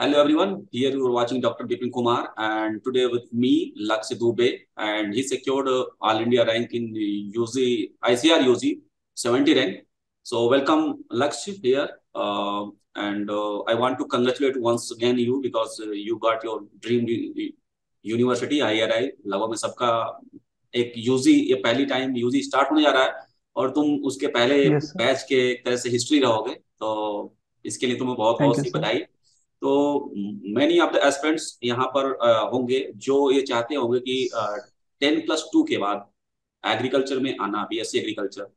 Hello everyone, here you are watching Dr. Bipin Kumar and today with me Lakshya Dubey and he secured All India rank in UZ, ICR UZ 70 rank. So welcome Lakshya here and I want to congratulate once again you because you got your dream university IRI लगभग में सबका एक UG ये पहली time UG start होने जा रहा है और तुम उसके पहले यस सर। बैच के एक तरह से हिस्ट्री रहोगे तो इसके लिए तुम्हें बहुत थैंक बहुत यू सी सर। बधाई। तो मैनी ऑफ द एस्पिरेंट्स यहाँ पर होंगे जो ये चाहते होंगे कि 10+2 के बाद एग्रीकल्चर में आना बीएससी एग्रीकल्चर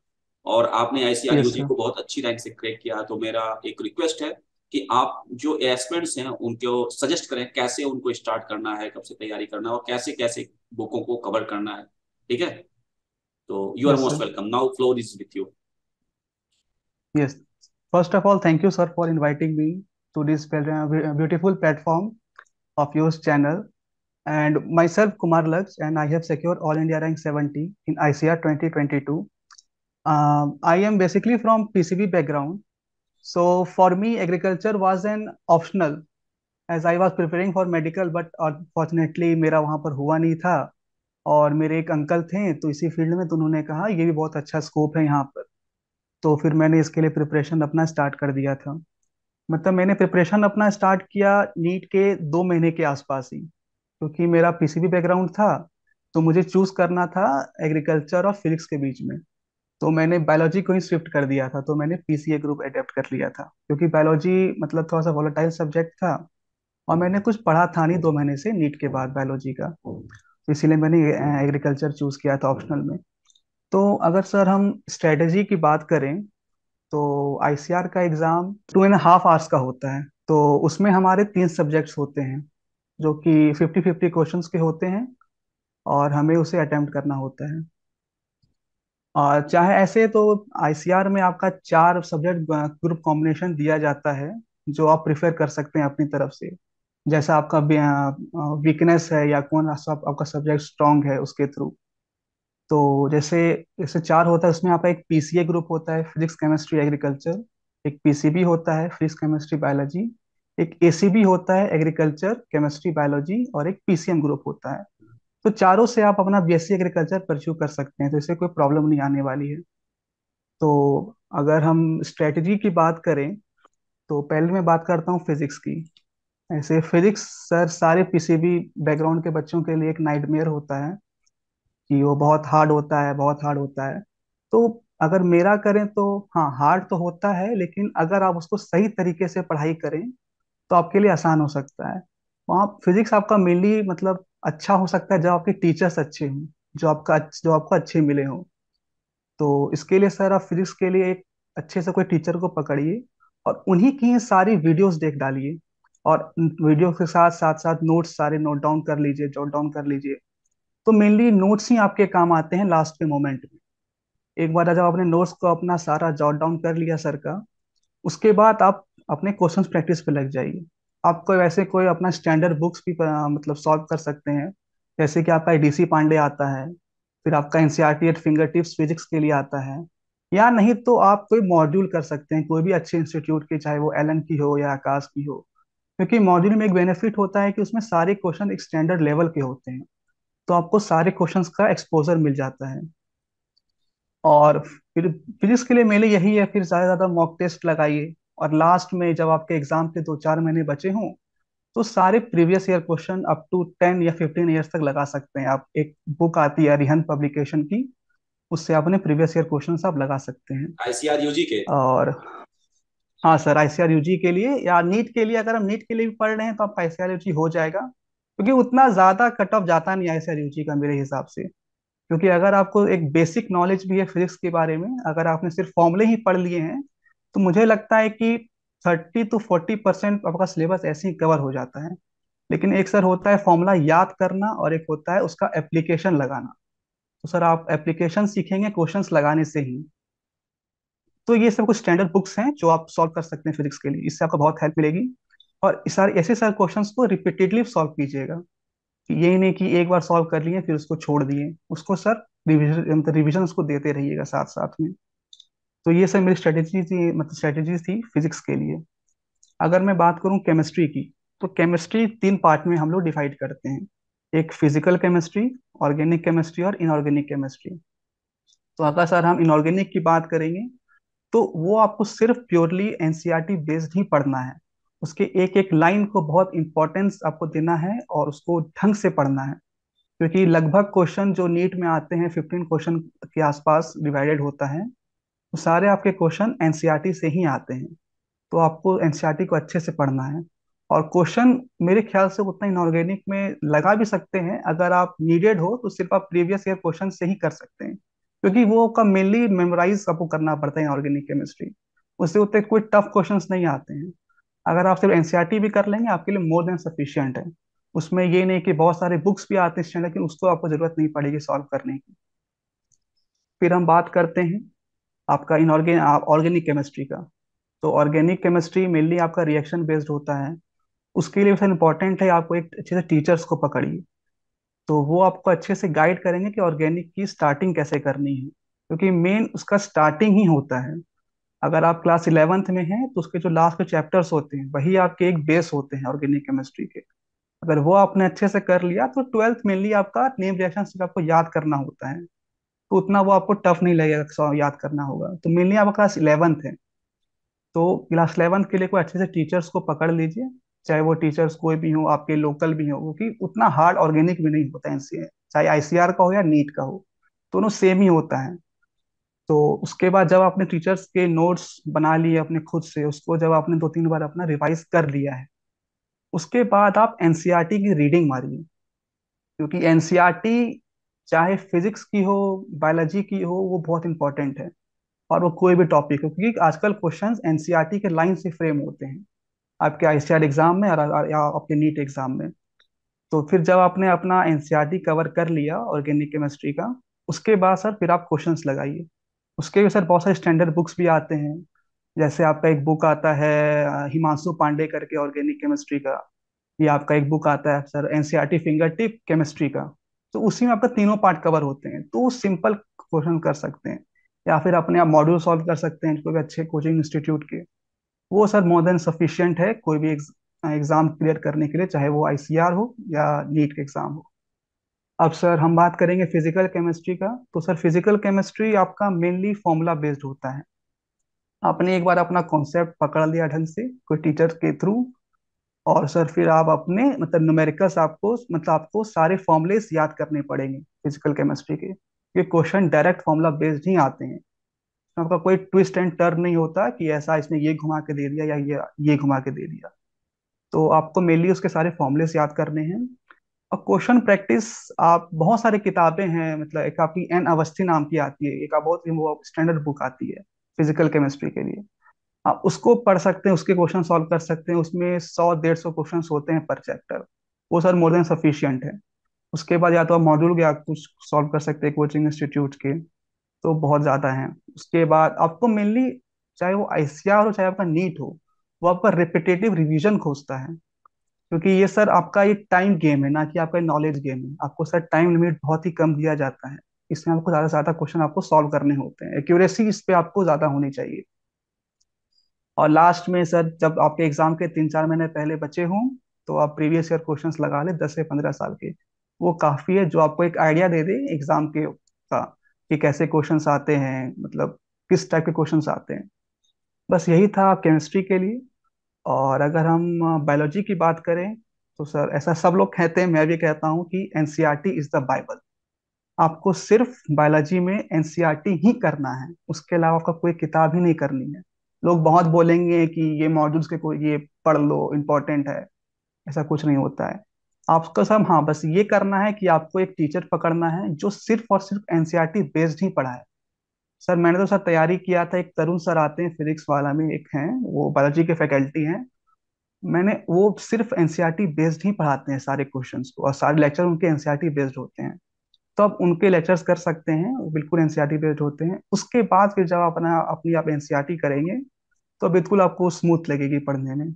और आपने आईसीआर यस यूजी सर। को बहुत अच्छी रैंक से क्रैक किया तो मेरा एक रिक्वेस्ट है कि आप जो एस्पिरेंट्स हैं उनको सजेस्ट करें कैसे उनको स्टार्ट करना है कब से तैयारी करना है और कैसे कैसे बुकों को कवर करना है। ठीक है, तो you are yes most sir. Welcome, now floor is with you. Yes. First of all, thank you, sir, for inviting me to this beautiful platform of your channel. And myself, Kumar Lux, and I have secured All India Rank 70 in ICR 2022. I am basically from PCB background. So for me, agriculture was an optional as I was preparing for medical, but unfortunately मेरा वहाँ पर हुआ नहीं था। और मेरे एक uncle थे तो इसी फील्ड में, तो उन्होंने कहा ये भी बहुत अच्छा स्कोप है यहाँ पर। तो फिर मैंने इसके लिए प्रिपरेशन अपना स्टार्ट कर दिया था। मतलब मैंने प्रिपरेशन अपना स्टार्ट किया नीट के 2 महीने के आसपास ही, क्योंकि मेरा पीसीबी बैकग्राउंड था। तो मुझे चूज करना था एग्रीकल्चर और फिजिक्स के बीच में। तो मैंने बायोलॉजी को ही शिफ्ट कर दिया था, तो मैंने पीसीए ग्रुप अडेप्ट कर लिया था, क्योंकि बायोलॉजी मतलब थोड़ा सा वोलेटाइल सब्जेक्ट था। और मैंने कुछ पढ़ा था नहीं 2 महीने से नीट के बाद बायोलॉजी का, तो इसीलिए मैंने एग्रीकल्चर चूज किया था ऑप्शनल में। तो अगर सर हम स्ट्रेटेजी की बात करें, तो आईसीआर का एग्जाम 2.5 आवर्स का होता है। तो उसमें हमारे 3 सब्जेक्ट्स होते हैं, जो कि 50-50 क्वेश्चंस के होते हैं, और हमें उसे अटेम्प्ट करना होता है। और चाहे ऐसे तो आईसीआर में आपका 4 सब्जेक्ट ग्रुप कॉम्बिनेशन दिया जाता है, जो आप प्रिफर कर सकते हैं अपनी तरफ से। जैसा आपका वीकनेस है या कौन सा आपका सब्जेक्ट स्ट्रांग है, उसके थ्रू। तो जैसे जैसे 4 होता है, उसमें आपका एक पीसीए ग्रुप होता है, फिजिक्स केमिस्ट्री एग्रीकल्चर। एक पीसीबी होता है, फिजिक्स केमिस्ट्री बायोलॉजी। एक एसीबी होता है, एग्रीकल्चर केमिस्ट्री बायोलॉजी। और एक पीसीएम ग्रुप होता है। तो चारों से आप अपना बीएससी एग्रीकल्चर परस्यू कर सकते हैं, तो इससे कोई प्रॉब्लम नहीं आने वाली है। तो अगर हम स्ट्रेटजी की बात करें, तो पहले मैं बात करता हूँ फिजिक्स की। ऐसे फिजिक्स सर सारे पीसीबी बैकग्राउंड के बच्चों के लिए एक नाइटमेयर होता है, कि वो बहुत हार्ड होता है, बहुत हार्ड होता है। तो अगर मेरा करें तो हाँ, हार्ड तो होता है, लेकिन अगर आप उसको सही तरीके से पढ़ाई करें तो आपके लिए आसान हो सकता है। वहाँ फिजिक्स आपका मेनली मतलब अच्छा हो सकता है जब आपके टीचर्स अच्छे हों, जो आपको अच्छे मिले हों। तो इसके लिए सर आप फिजिक्स के लिए एक अच्छे से कोई टीचर को पकड़िए, और उन्हीं की ये सारी वीडियोस देख डालिए। और वीडियो के साथ साथ साथ नोट्स सारे नोट डाउन कर लीजिए, जॉट डाउन कर लीजिए। तो मेनली नोट्स ही आपके काम आते हैं लास्ट के मोमेंट में। एक बार जब आपने नोट्स को अपना सारा जॉट डाउन कर लिया सर का, उसके बाद आप अपने क्वेश्चंस प्रैक्टिस पे लग जाइए। आप कोई वैसे कोई अपना स्टैंडर्ड बुक्स भी मतलब सॉल्व कर सकते हैं। जैसे कि आपका डीसी पांडे आता है, फिर आपका NCERT eight finger tips physics के लिए आता है। या नहीं तो आप कोई मॉड्यूल कर सकते हैं, कोई भी अच्छे इंस्टीट्यूट के, चाहे वो एलन की हो या आकाश की हो। क्योंकि मॉड्यूल में एक बेनिफिट होता है कि उसमें सारे क्वेश्चन एक स्टैंडर्ड लेवल के होते हैं, तो आपको सारे क्वेश्चंस का एक्सपोजर मिल जाता है। और फिर फिजिक्स के लिए मेरे यही है, फिर ज्यादा ज्यादा मॉक टेस्ट लगाइए। और लास्ट में जब आपके एग्जाम के 2-4 महीने बचे हों, तो सारे previous year question up to 10 या 15 ईयर्स तक लगा सकते हैं आप। एक बुक आती है अरिहंत पब्लिकेशन की, उससे अपने प्रीवियस ईयर क्वेश्चन आप लगा सकते हैं। आईसीआर यूजी के और हाँ सर, आईसीआर यूजी के लिए या नीट के लिए, अगर हम नीट के लिए भी पढ़ रहे हैं तो आपका आईसीआर यूजी हो जाएगा, क्योंकि उतना ज्यादा कट ऑफ जाता नहीं आईसीआर यूजी का मेरे हिसाब से। क्योंकि अगर आपको एक बेसिक नॉलेज भी है फिजिक्स के बारे में, अगर आपने सिर्फ फॉर्मूले ही पढ़ लिए हैं, तो मुझे लगता है कि 30 to 40% आपका सिलेबस ऐसे ही कवर हो जाता है। लेकिन एक सर होता है फॉर्मूला याद करना, और एक होता है उसका एप्लीकेशन लगाना। तो सर आप एप्लीकेशन सीखेंगे क्वेश्चंस लगाने से ही। तो ये सब कुछ स्टैंडर्ड बुक्स हैं जो आप सॉल्व कर सकते हैं फिजिक्स के लिए, इससे आपको बहुत हेल्प मिलेगी। और इस सारे ऐसे सारे क्वेश्चंस को रिपीटेडली सॉल्व कीजिएगा, कि यही नहीं कि एक बार सॉल्व कर लिए फिर उसको छोड़ दिए। उसको सर रिविजन मतलब रिविजन उसको देते रहिएगा साथ साथ में। तो ये सब मेरी स्ट्रेटेजी थी, मतलब स्ट्रेटेजीज थी फिजिक्स के लिए। अगर मैं बात करूं केमिस्ट्री की, तो केमिस्ट्री 3 पार्ट में हम लोग डिवाइड करते हैं। एक फिजिकल केमिस्ट्री, ऑर्गेनिक केमिस्ट्री और इनऑर्गेनिक केमिस्ट्री। तो अगर सर हम इनऑर्गेनिक की बात करेंगे तो वो आपको सिर्फ प्योरली एनसीईआरटी बेस्ड ही पढ़ना है। उसके एक एक लाइन को बहुत इंपॉर्टेंस आपको देना है और उसको ढंग से पढ़ना है, क्योंकि लगभग क्वेश्चन जो नीट में आते हैं 15 क्वेश्चन के आसपास डिवाइडेड होता है, वो सारे आपके क्वेश्चन एनसीईआरटी से ही आते हैं। तो आपको एनसीईआरटी को अच्छे से पढ़ना है। और क्वेश्चन मेरे ख्याल से उतना इनऑर्गेनिक में लगा भी सकते हैं, अगर आप नीडेड हो तो सिर्फ आप प्रीवियस ईयर क्वेश्चन से ही कर सकते हैं, क्योंकि वो का मेनली मेमोराइज आपको करना पड़ता है इनऑर्गेनिक केमिस्ट्री। उससे उतने कोई टफ क्वेश्चंस नहीं आते हैं। अगर आप सिर्फ एनसीईआरटी भी कर लेंगे आपके लिए मोर देन सफिशियंट है। उसमें ये नहीं कि बहुत सारे बुक्स भी आते हैं लेकिन उसको आपको जरूरत नहीं पड़ेगी सॉल्व करने की। फिर हम बात करते हैं आपका ऑर्गेनिक केमिस्ट्री का। तो ऑर्गेनिक केमिस्ट्री मेनली आपका रिएक्शन बेस्ड होता है। उसके लिए सबसे इम्पोर्टेंट है आपको एक अच्छे से टीचर्स को पकड़िए। तो वो आपको अच्छे से गाइड करेंगे कि ऑर्गेनिक की स्टार्टिंग कैसे करनी है, क्योंकि मेन उसका स्टार्टिंग ही होता है। अगर आप क्लास 11th में हैं तो उसके जो लास्ट के चैप्टर्स होते हैं वही आपके एक बेस होते हैं ऑर्गेनिक केमिस्ट्री के। अगर वो आपने अच्छे से कर लिया तो 12th मेनली आपका नेम रिएक्शन सिर्फ आपको याद करना होता है, तो उतना वो आपको टफ नहीं लगेगा, याद करना होगा। तो मेनली आपका क्लास 11th है, तो क्लास 11th के लिए कोई अच्छे से टीचर्स को पकड़ लीजिए। चाहे वो टीचर्स कोई भी हो, आपके लोकल भी हो, क्योंकि उतना हार्ड ऑर्गेनिक भी नहीं होता एनसीए, चाहे आईसीआर का हो या नीट का हो, दोनों सेम ही होता है। तो उसके बाद जब आपने टीचर्स के नोट्स बना लिए अपने खुद से, उसको जब आपने 2-3 बार अपना रिवाइज कर लिया है, उसके बाद आप एनसीईआरटी की रीडिंग मारिए। क्योंकि एनसीईआरटी चाहे फिजिक्स की हो, बायोलॉजी की हो, वो बहुत इंपॉर्टेंट है। और वो कोई भी टॉपिक हो, क्योंकि आजकल क्वेश्चंस एनसीईआरटी के लाइन से फ्रेम होते हैं आपके आईसीआर एग्जाम में और या आपके नीट एग्जाम में। तो फिर जब आपने अपना एनसीईआरटी कवर कर लिया ऑर्गेनिक केमिस्ट्री का, उसके बाद सर फिर आप क्वेश्चंस लगाइए। उसके भी सर बहुत सारे स्टैंडर्ड बुक्स भी आते हैं। जैसे आपका एक बुक आता है हिमांशु पांडे करके ऑर्गेनिक केमिस्ट्री का। ये आपका एक बुक आता है sir NCERT finger tip chemistry का। तो उसी में आपका तीनों पार्ट कवर होते हैं, तो सिंपल क्वेश्चन कर सकते हैं। या फिर अपने आप मॉड्यूल सॉल्व कर सकते हैं कोई भी अच्छे कोचिंग इंस्टीट्यूट के। वो सर मोर देन सफिशियंट है कोई भी एग्जाम क्लियर करने के लिए, चाहे वो आईसीआर हो या नीट के एग्जाम हो। अब सर हम बात करेंगे फिजिकल केमिस्ट्री का। तो सर फिजिकल केमिस्ट्री आपका मेनली फॉर्मूला बेस्ड होता है। आपने एक बार अपना कॉन्सेप्ट पकड़ लिया ढंग से कोई टीचर के थ्रू, और सर फिर आप अपने मतलब न्यूमेरिकल्स आपको मतलब आपको सारे फॉर्मूलेस याद करने पड़ेंगे फिजिकल केमिस्ट्री के। ये क्वेश्चन डायरेक्ट फॉर्मूला बेस्ड ही आते हैं। इसमें आपका कोई ट्विस्ट एंड टर्न नहीं होता कि ऐसा इसने ये घुमा के दे दिया या ये घुमा के दे दिया। तो आपको मेनली उसके सारे फॉर्मूलेस याद करने हैं। और क्वेश्चन प्रैक्टिस आप बहुत सारी किताबें हैं, मतलब एक आपकी एन अवस्थी नाम की आती है, एक बहुत ही वो स्टैंडर्ड बुक आती है फिजिकल केमिस्ट्री के लिए। आप उसको पढ़ सकते हैं, उसके क्वेश्चन सॉल्व कर सकते हैं। उसमें 100-150 क्वेश्चन होते हैं पर चैप्टर। वो सर मोर देन सफिशियंट है। उसके बाद या तो आप मॉड्यूल या कुछ सॉल्व कर सकते हैं कोचिंग इंस्टीट्यूट के, तो बहुत ज्यादा है। उसके बाद आपको मेनली चाहे वो आईसीआर हो चाहे आपका नीट हो, वो आपका रिपीटेटिव रिवीजन खोजता है। क्योंकि ये सर आपका ये टाइम गेम है ना कि आपका नॉलेज गेम है। आपको सर टाइम लिमिट बहुत ही कम दिया जाता है। इसमें आपको ज्यादा से ज्यादा क्वेश्चन आपको सॉल्व करने होते हैं, एक्यूरेसी इस पे आपको ज्यादा होनी चाहिए। और लास्ट में सर जब आपके एग्जाम के 3-4 महीने पहले बचे हों, तो आप प्रीवियस ईयर क्वेश्चंस लगा ले 10 से 15 साल के। वो काफी है, जो आपको एक आइडिया दे दे एग्जाम के का कि कैसे क्वेश्चंस आते हैं, मतलब किस टाइप के क्वेश्चंस आते हैं। बस यही था केमिस्ट्री के लिए। और अगर हम बायोलॉजी की बात करें तो सर ऐसा सब लोग कहते हैं, मैं भी कहता हूँ कि एनसीईआरटी इज द बाइबल। आपको सिर्फ बायोलॉजी में एनसीईआरटी ही करना है, उसके अलावा आपका कोई किताब ही नहीं करनी है। लोग बहुत बोलेंगे कि ये मॉड्यूल्स के कोई ये पढ़ लो इम्पोर्टेंट है, ऐसा कुछ नहीं होता है। आपको सब हाँ बस ये करना है कि आपको एक टीचर पकड़ना है जो सिर्फ और सिर्फ एनसीईआरटी बेस्ड ही पढ़ाए। सर मैंने तो सर तैयारी किया था, एक तरुण सर आते हैं फिजिक्स वाला में, एक हैं वो बायोलॉजी के फैकल्टी हैं। मैंने वो सिर्फ एनसीईआरटी बेस्ड ही पढ़ाते हैं सारे क्वेश्चंस को, और सारे लेक्चर उनके एनसीईआरटी बेस्ड होते हैं। तो आप उनके लेक्चर्स कर सकते हैं, वो बिल्कुल एनसीईआरटी बेस्ड होते हैं। उसके बाद फिर जब अपनी आप एनसीईआरटी करेंगे तो बिल्कुल आपको स्मूथ लगेगी पढ़ने में।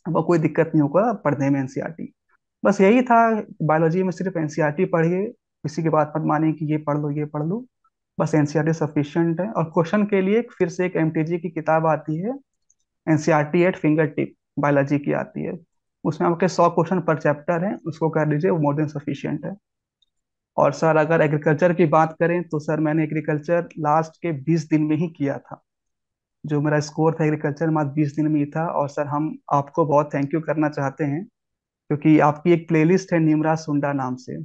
आपको कोई दिक्कत नहीं होगा पढ़ने में एनसीईआरटी। बस यही था। बायोलॉजी में सिर्फ एनसीईआरटी पढ़िए, किसी की बात मत मानिए कि ये पढ़ लो ये पढ़ लो। बस एनसीईआरटी सफिशिएंट है। और क्वेश्चन के लिए फिर से एक एमटीजी की किताब आती है, NCERT eight finger tip, biology की आती है। उसमें आपके 100 क्वेश्चन पर चैप्टर हैं, उसको कर लीजिए, वो मोर देन सफिशियंट है। और सर अगर एग्रीकल्चर की बात करें तो सर मैंने एग्रीकल्चर लास्ट के 20 दिन में ही किया था। जो मेरा स्कोर था एग्रीकल्चर मात्र 20 दिन में ही था। और सर हम आपको बहुत थैंक यू करना चाहते हैं, क्योंकि आपकी एक प्लेलिस्ट है नीमरा सुंडा नाम से।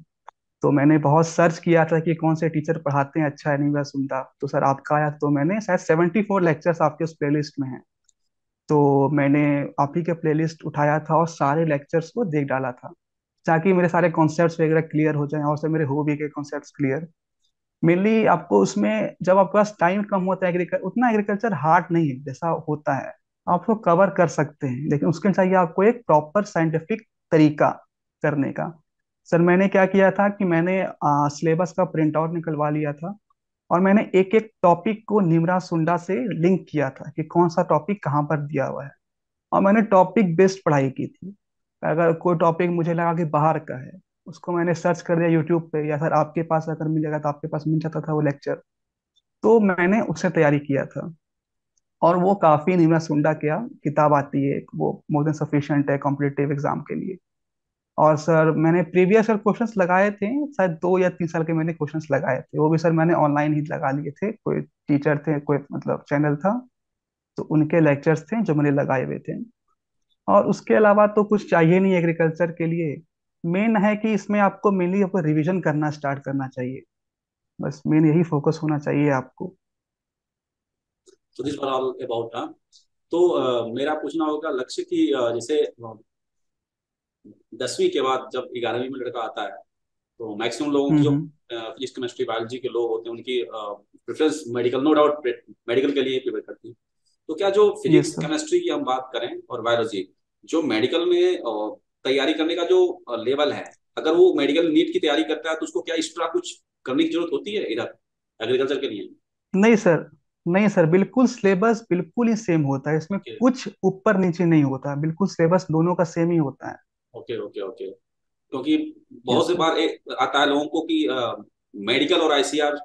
तो मैंने बहुत सर्च किया था कि कौन से टीचर पढ़ाते हैं अच्छा है नीमरा सुंडा, तो सर आपका आया, तो मैंने शायद 74 लेक्चर्स आपके उस प्लेलिस्ट में हैं। तो मैंने आप ही के प्लेलिस्ट उठाया था और सारे लेक्चर्स को देख डाला था, ताकि मेरे सारे कॉन्सेप्ट्स वगैरह क्लियर हो जाएं, और सर मेरे हो भी गए कॉन्सेप्ट्स क्लियर। मेनली आपको उसमें जब आपके पास टाइम कम होता है, एग्रीकल्चर उतना एग्रीकल्चर हार्ड नहीं है जैसा होता है, आप उसको कवर कर सकते हैं, लेकिन उसके लिए चाहिए आपको एक प्रॉपर साइंटिफिक तरीका करने का। सर मैंने क्या किया था कि मैंने सिलेबस का प्रिंट आउट निकलवा लिया था, और मैंने एक एक टॉपिक को निमरा सुंडा से लिंक किया था कि कौन सा टॉपिक कहाँ पर दिया हुआ है। और मैंने टॉपिक बेस्ड पढ़ाई की थी। अगर कोई टॉपिक मुझे लगा कि बाहर का है, उसको मैंने सर्च कर दिया यूट्यूब पे, या सर आपके पास अगर मिलेगा तो आपके पास मिल जाता था वो लेक्चर, तो मैंने उससे तैयारी किया था। और वो काफी निमरा सुंडा क्या किताब आती है, वो मोर देन सफिशिएंट है कॉम्पिटिटिव एग्जाम के लिए। और सर मैंने प्रीवियस ईयर क्वेश्चंस लगाए थे, शायद 2 या 3 साल के मैंने क्वेश्चंस लगाए थे, वो भी सर मैंने ऑनलाइन ही लगा लिए थे। कोई टीचर थे, कोई मतलब चैनल था, तो उनके लेक्चर्स थे जो मैंने लगाए हुए थे। और उसके अलावा तो कुछ चाहिए नहीं एग्रीकल्चर के लिए। मेन है कि इसमें आपको मेनली आपको रिवीजन करना स्टार्ट करना चाहिए, बस मेन यही फोकस होना चाहिए आपको। तो दिस वर ऑल अबाउट। तो मेरा पूछना होगा लक्ष्य की, जैसे 10वीं के बाद जब 11वीं में लड़का आता है, तो मैक्सिमम लोगों की जो हम्म। फिजिक्स केमिस्ट्री बायोलॉजी के लोग होते हैं उनकी preference medical, no doubt medical के लिए प्रिपेयर करती है। तो क्या जो यस फिजिक्स सर। केमिस्ट्री की हम बात करें और बायोलॉजी, जो मेडिकल में तैयारी करने का जो लेवल है, अगर वो मेडिकल नीट की तैयारी करता है तो उसको क्या एक्स्ट्रा कुछ करने की जरूरत होती है इधर एग्रीकल्चर के लिए? नहीं सर, नहीं सर, बिल्कुल सिलेबस बिल्कुल ही सेम होता है, इसमें ओके कुछ ऊपर नीचे नहीं होता, बिल्कुल सिलेबस दोनों का सेम ही होता है। Okay okay okay. क्योंकि बहुत यस से सर। बार एक आता है लोगों को कि मेडिकल और आईसीआर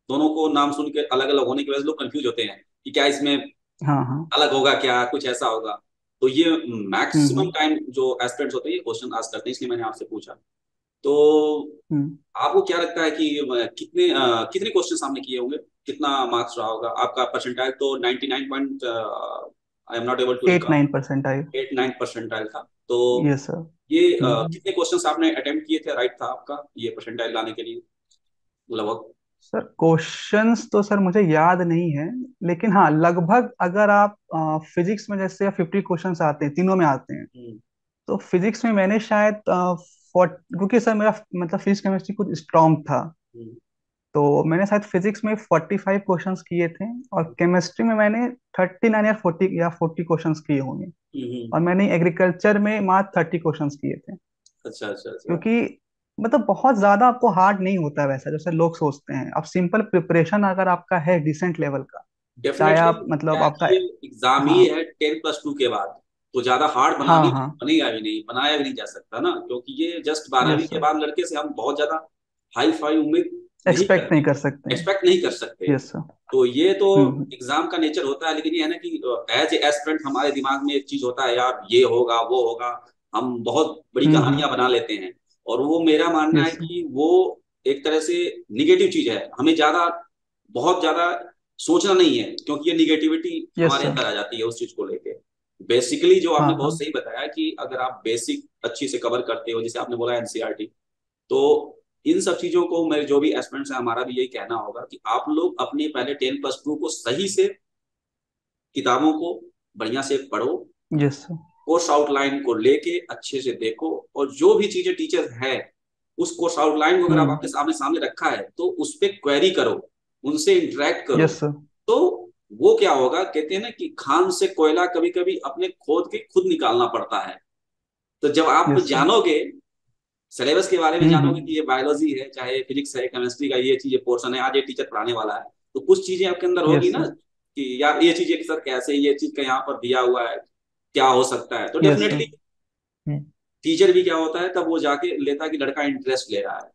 दोनों को नाम सुन के अलग अलग होने की वजह से लोग कंफ्यूज होते हैं कि क्या इसमें हाँ हाँ। अलग होगा, क्या कुछ ऐसा होगा। तो ये मैक्सिमम हम्म। टाइम जो एस्पिरेंट्स होते हैं ये क्वेश्चन आस्क करते हैं, इसलिए मैंने आपसे पूछा। तो हम्म। आपको क्या लगता है कि कितने क्वेश्चन सामने किए होंगे, कितना मार्क्स रहा होगा आपका? परसेंटाइल तो 99 point, I am not able to at recall, nine percentile 8-9 percentile था। तो यस सर। ये हम्म। कितने क्वेश्चंस आपने अटेम्प्ट किए थे, राइट था आपका ये परसेंटाइल लाने के लिए लगभग? सर क्वेश्चंस तो सर मुझे याद नहीं है, लेकिन हाँ लगभग, अगर आप फिजिक्स में जैसे 50 क्वेश्चंस आते हैं, तीनों में आते हैं, हम्म तो फिजिक्स में मैंने शायद क्योंकि सर मेरा मतलब फिजिक्स केमिस्ट्री कुछ स्ट्रांग था, हम्म तो मैंने शायद फिजिक्स में 45 क्वेश्चंस किए थे। और केमिस्ट्री में मैंने 39 या 40 क्वेश्चंस किए होंगे। हम्म। और मैंने एग्रीकल्चर में मात्र 30 क्वेश्चंस किए थे। अच्छा अच्छा अच्छा। क्योंकि मतलब बहुत ज्यादा आपको हार्ड नहीं होता है वैसा जैसे लोग सोचते हैं। अब सिंपल प्रिपरेशन अगर आपका है डिसेंट लेवल का, चाहे डेफिनेटली आप मतलब क्या है आपका, कि ये एग्जाम ही हाँ है 10+2 के बाद, तो ज्यादा हार्ड हाँ बनाने हाँ, बनेगा भी नहीं, बनाया भी नहीं जा सकता ना, क्योंकि ये जस्ट 12वीं यस के सर, बाद लड़के से हम बहुत ज्यादा हाई फाई उम्मीद नहीं एक्सपेक्ट नहीं करते, कर सकते हैं। एक्सपेक्ट नहीं कर सकते। Yes sir. तो ये तो हम्म। एग्जाम का नेचर होता है, लेकिन ये है ना कि एज ए एस्पिरेंट हमारे दिमाग में एक चीज होता है, यार ये होगा वो होगा, हम बहुत बड़ी कहानियां बना लेते हैं। और वो मेरा मानना है यस सर। कि वो एक तरह से निगेटिव चीज है, हमें ज्यादा बहुत ज्यादा सोचना नहीं है, क्योंकि ये निगेटिविटी यस हमारे सर। अंदर आ जाती है उस चीज को लेके। बेसिकली जो आपने हाँ बहुत हाँ। सही बताया कि अगर आप बेसिक अच्छी से कवर करते हो, जैसे आपने बोला एनसीईआरटी, तो इन सब चीजों को मेरे जो भी एस्पिरेंट्स हैं हमारा भी यही कहना होगा कि आप लोग अपने पहले 10+2 को सही से किताबों को बढ़िया से पढ़ो, यस सर। कोर्स आउटलाइन को लेके अच्छे से देखो, और जो भी चीजें टीचर है उस कोर्स आउटलाइन को अगर आप आपके हम्म। सामने सामने रखा है तो उस पर क्वेरी करो, उनसे इंटरेक्ट करो। Yes sir. तो वो क्या होगा, कहते हैं ना कि खान से कोयला कभी कभी अपने खोद के खुद निकालना पड़ता है। तो जब आप यस सर। जानोगे, सिलेबस के बारे में जानोगे हम्म। कि ये बायोलॉजी है, चाहे फिजिक्स है, केमिस्ट्री का ये चीज, ये पोर्शन है, आज ये टीचर पढ़ाने वाला है, तो कुछ चीजें आपके अंदर होगी यस ना सर। कि यार ये चीज सर कैसे, ये चीज का यहाँ पर दिया हुआ है, क्या हो सकता है। तो यस सर। डेफिनेटली टीचर भी क्या होता है, तब वो जाके लेता है कि लड़का इंटरेस्ट ले रहा है,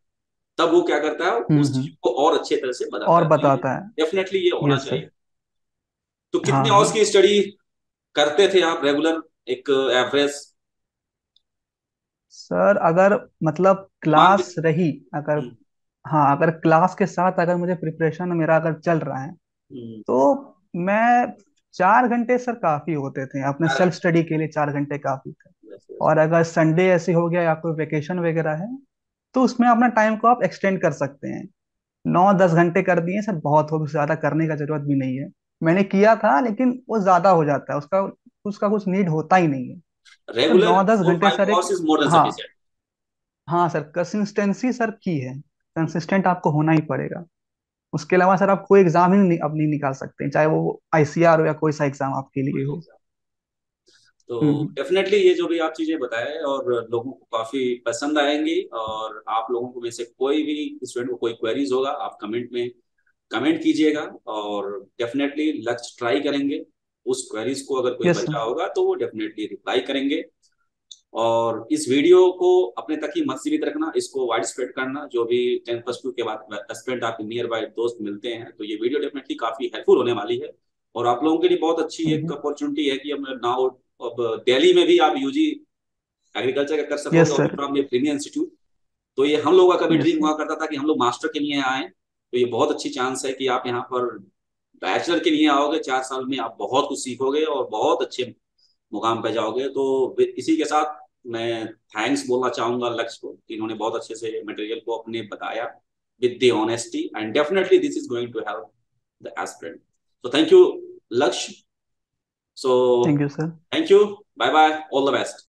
तब वो क्या करता है, उस चीज हम्म। को और अच्छे तरह से बताता और है। तो ये बताता है। डेफिनेटली ये होना यस चाहिए। सर। तो हाँ कितने हाँ। आवर्स की स्टडी करते थे आप रेगुलर, एक एवरेज? सर अगर मतलब मान के क्लास रही, अगर हम्म, हाँ अगर क्लास के साथ अगर मुझे प्रिपरेशन मेरा अगर चल रहा है हम्म, तो मैं 4 घंटे सर काफी होते थे अपने यार, सेल्फ स्टडी के लिए, 4 घंटे काफी थे। yes, yes, और अगर संडे ऐसे हो गया या कोई वेकेशन वगैरह है तो उसमें अपना टाइम को आप एक्सटेंड कर सकते हैं। 9-10 घंटे कर दिए सर बहुत हो, ज्यादा करने का जरूरत भी नहीं है। मैंने किया था लेकिन वो ज्यादा हो जाता है, उसका उसका कुछ नीड होता ही नहीं है। तो रेगुलर 9-10 घंटे 4-5 सर एक, आवर्स इज मोर देन हाँ सफिशिएंट। हाँ सर कंसिस्टेंसी सर की है। कंसिस्टेंट आपको होना ही पड़ेगा। उसके अलावा सर आप कोई एग्जाम ही नहीं अब नहीं निकाल सकते, चाहे वो आईसीआर हो या कोई सा एग्जाम आपके लिए हो। तो हम्म। डेफिनेटली ये जो भी आप चीजें बताए और लोगों को काफी पसंद आएंगी, और आप लोगों को में से कोई भी स्टूडेंट को कोई क्वेरीज होगा आप कमेंट में कमेंट कीजिएगा, और डेफिनेटली लक्ष्य ट्राई करेंगे उस क्वेरीज को, अगर कोई यस सर। बचा होगा तो वो डेफिनेटली रिप्लाई करेंगे। और इस वीडियो को अपने तक ही मत सीमित रखना, इसको वाइड स्प्रेड करना। जो भी 10+2 के बाद एस्पिरेंट आपके नियर बाय दोस्त मिलते हैं तो ये वीडियो डेफिनेटली काफी हेल्पफुल होने वाली है। और आप लोगों के लिए बहुत अच्छी एक अपॉर्चुनिटी है कि अब नाउ अब दिल्ली में भी आप यूजी एग्रीकल्चर का कर सकोगे यस और sir. From A premier institute. तो ये हम लोगों का कभी यस ड्रीम सर। हुआ करता था कि हम लोग मास्टर के लिए आए, तो ये बहुत अच्छी चांस है कि आप यहाँ पर बैचलर के लिए आओगे। 4 साल में आप बहुत कुछ सीखोगे और बहुत अच्छे मुकाम पे जाओगे। तो इसी के साथ मैं थैंक्स बोलना चाहूंगा लक्ष्य को कि इन्होंने बहुत अच्छे से मटेरियल को अपने बताया with the honesty, and definitely this is going to help the aspirant. So thank you, Laksh. So thank you sir. thank you. Bye bye. All the best.